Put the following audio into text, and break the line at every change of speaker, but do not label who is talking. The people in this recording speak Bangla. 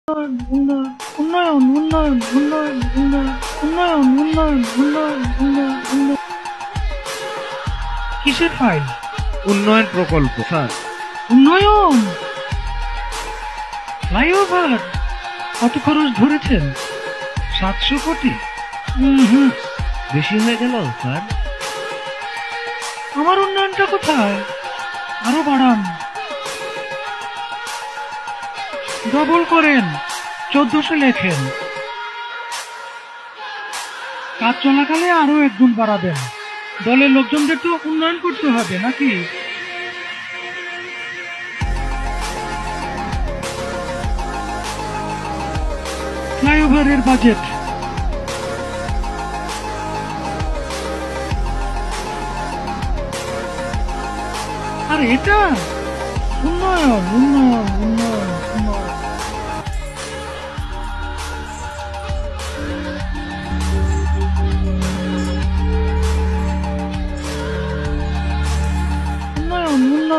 উন্নয়ন উন্নয়ন উন্নয়ন উন্নয়ন উন্নয়ন উন্নয়ন উন্নয়ন উন্নয়ন উন্নয়ন। কিসের ফাইল?
উন্নয়ন প্রকল্প স্যার।
উন্নয়ন ফ্লাইওভার কত খরচ ধরেছেন? 700 কোটি? হুম,
বেশি হয়ে গেল স্যার।
আমার উন্নয়নটা কোথায়? আরো বাড়ান, ডবল করেন, 1400 লেখেন। কাজ চলাকালে আরো 1 গুণ বাড়াবেন। দলের লোকজনদের তো উন্নয়ন করতে হবে নাকি? ফ্লাইওভারের বাজেট আর এটা উন্নয়ন উন্নয়ন উন্নয়ন উন্নয়ন। উন্নয়ন উন্নয়ন